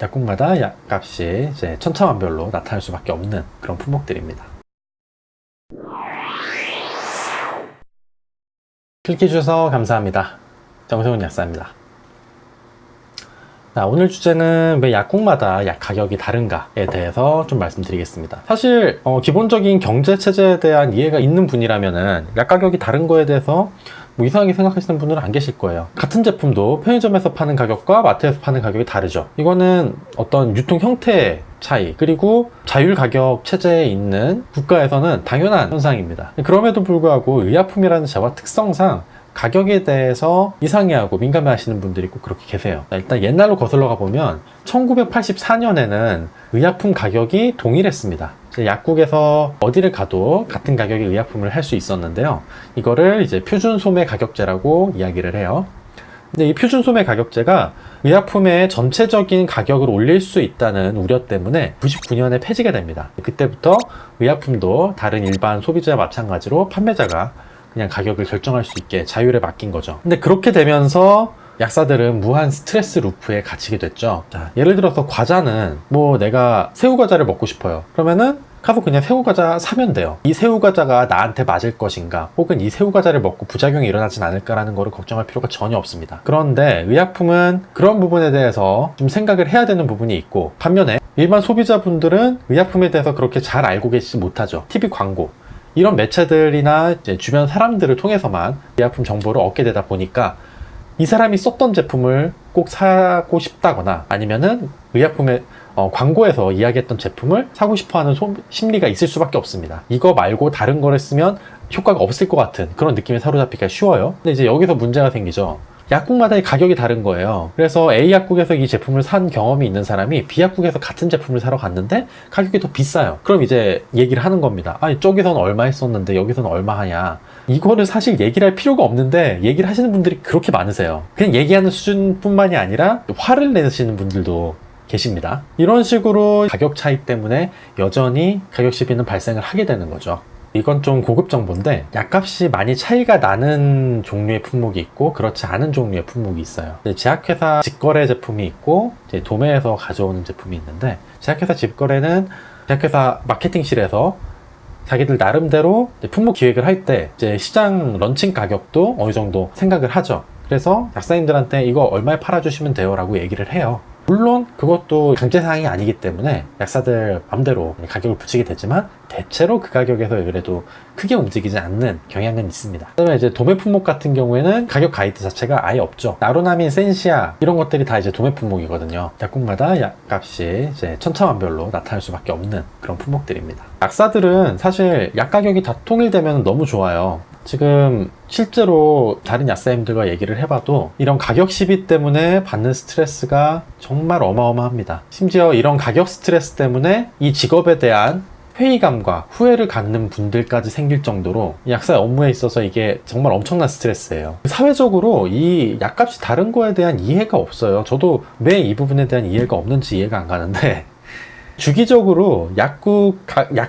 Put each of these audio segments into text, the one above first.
약국마다 약값이 이제 천차만별로 나타날 수밖에 없는 그런 품목들입니다. 클릭해 주셔서 감사합니다. 정세훈 약사입니다. 오늘 주제는 왜 약국마다 약 가격이 다른가에 대해서 좀 말씀드리겠습니다. 사실 기본적인 경제체제에 대한 이해가 있는 분이라면은 약 가격이 다른 거에 대해서 뭐 이상하게 생각하시는 분들은 안 계실 거예요. 같은 제품도 편의점에서 파는 가격과 마트에서 파는 가격이 다르죠. 이거는 어떤 유통 형태의 차이, 그리고 자율 가격 체제에 있는 국가에서는 당연한 현상입니다. 그럼에도 불구하고 의약품이라는 자와 특성상 가격에 대해서 이상해하고 민감해 하시는 분들이 꼭 그렇게 계세요. 일단 옛날로 거슬러 가보면 1984년에는 의약품 가격이 동일했습니다. 약국에서 어디를 가도 같은 가격의 의약품을 할 수 있었는데요. 이거를 이제 표준 소매 가격제라고 이야기를 해요. 근데 이 표준 소매 가격제가 의약품의 전체적인 가격을 올릴 수 있다는 우려 때문에 99년에 폐지가 됩니다. 그때부터 의약품도 다른 일반 소비자와 마찬가지로 판매자가 그냥 가격을 결정할 수 있게 자율에 맡긴 거죠. 근데 그렇게 되면서 약사들은 무한 스트레스 루프에 갇히게 됐죠. 자, 예를 들어서 과자는 뭐 내가 새우과자를 먹고 싶어요. 그러면은 가서 그냥 새우과자 사면 돼요. 이 새우과자가 나한테 맞을 것인가, 혹은 이 새우과자를 먹고 부작용이 일어나진 않을까라는 거를 걱정할 필요가 전혀 없습니다. 그런데 의약품은 그런 부분에 대해서 좀 생각을 해야 되는 부분이 있고, 반면에 일반 소비자분들은 의약품에 대해서 그렇게 잘 알고 계시지 못하죠. TV 광고, 이런 매체들이나 이제 주변 사람들을 통해서만 의약품 정보를 얻게 되다 보니까 이 사람이 썼던 제품을 꼭 사고 싶다거나, 아니면은 의약품의 광고에서 이야기했던 제품을 사고 싶어하는 심리가 있을 수밖에 없습니다. 이거 말고 다른 거를 쓰면 효과가 없을 것 같은 그런 느낌에 사로잡히기가 쉬워요. 근데 이제 여기서 문제가 생기죠. 약국마다의 가격이 다른 거예요. 그래서 A 약국에서 이 제품을 산 경험이 있는 사람이 B 약국에서 같은 제품을 사러 갔는데 가격이 더 비싸요. 그럼 이제 얘기를 하는 겁니다. 아니, 저기서는 얼마 했었는데 여기서는 얼마 하냐. 이거를 사실 얘기를 할 필요가 없는데 얘기를 하시는 분들이 그렇게 많으세요. 그냥 얘기하는 수준뿐만이 아니라 화를 내시는 분들도 계십니다. 이런 식으로 가격 차이 때문에 여전히 가격 시비는 발생을 하게 되는 거죠. 이건 좀 고급 정보인데, 약값이 많이 차이가 나는 종류의 품목이 있고 그렇지 않은 종류의 품목이 있어요. 제약회사 직거래 제품이 있고 이제 도매에서 가져오는 제품이 있는데, 제약회사 직거래는 제약회사 마케팅실에서 자기들 나름대로 품목 기획을 할 때 이제 시장 런칭 가격도 어느 정도 생각을 하죠. 그래서 약사님들한테 이거 얼마에 팔아주시면 돼요 라고 얘기를 해요. 물론 그것도 강제사항이 아니기 때문에 약사들 맘대로 가격을 붙이게 되지만 대체로 그 가격에서 그래도 크게 움직이지 않는 경향은 있습니다. 그다음에 이제 도매 품목 같은 경우에는 가격 가이드 자체가 아예 없죠. 나로나민, 센시아 이런 것들이 다 이제 도매 품목이거든요. 약국마다 약값이 이제 천차만별로 나타날 수밖에 없는 그런 품목들입니다. 약사들은 사실 약 가격이 다 통일되면 너무 좋아요. 지금 실제로 다른 약사님들과 얘기를 해봐도 이런 가격 시비 때문에 받는 스트레스가 정말 어마어마합니다. 심지어 이런 가격 스트레스 때문에 이 직업에 대한 회의감과 후회를 갖는 분들까지 생길 정도로 약사의 업무에 있어서 이게 정말 엄청난 스트레스예요. 사회적으로 이 약값이 다른 거에 대한 이해가 없어요. 저도 왜 이 부분에 대한 이해가 없는지 이해가 안 가는데, 주기적으로 약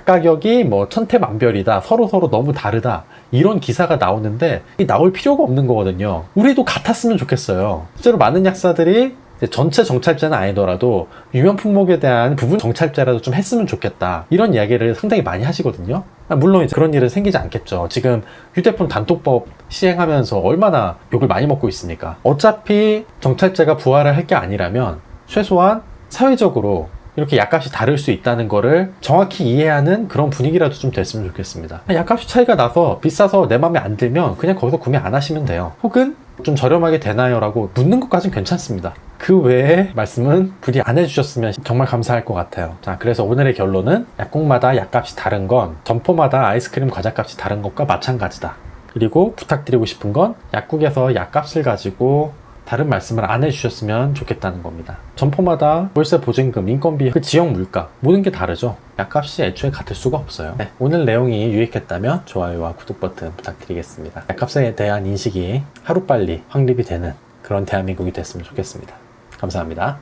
가격이 뭐 천태만별이다, 서로 너무 다르다, 이런 기사가 나오는데 나올 필요가 없는 거거든요. 우리도 같았으면 좋겠어요. 실제로 많은 약사들이 전체 정찰제는 아니더라도 유명 품목에 대한 부분 정찰제라도 좀 했으면 좋겠다, 이런 이야기를 상당히 많이 하시거든요. 물론 이제 그런 일은 생기지 않겠죠. 지금 휴대폰 단톡법 시행하면서 얼마나 욕을 많이 먹고 있습니까? 어차피 정찰제가 부활을 할 게 아니라면 최소한 사회적으로 이렇게 약값이 다를 수 있다는 거를 정확히 이해하는 그런 분위기라도 좀 됐으면 좋겠습니다. 약값이 차이가 나서 비싸서 내 맘에 안 들면 그냥 거기서 구매 안 하시면 돼요. 혹은 좀 저렴하게 되나요? 라고 묻는 것까지는 괜찮습니다. 그 외에 말씀은 부디 안 해주셨으면 정말 감사할 것 같아요. 자, 그래서 오늘의 결론은 약국마다 약값이 다른 건 점포마다 아이스크림 과자값이 다른 것과 마찬가지다. 그리고 부탁드리고 싶은 건 약국에서 약값을 가지고 다른 말씀을 안 해주셨으면 좋겠다는 겁니다. 점포마다 월세 보증금, 인건비, 그 지역 물가 모든 게 다르죠. 약값이 애초에 같을 수가 없어요. 네, 오늘 내용이 유익했다면 좋아요와 구독 버튼 부탁드리겠습니다. 약값에 대한 인식이 하루빨리 확립이 되는 그런 대한민국이 됐으면 좋겠습니다. 감사합니다.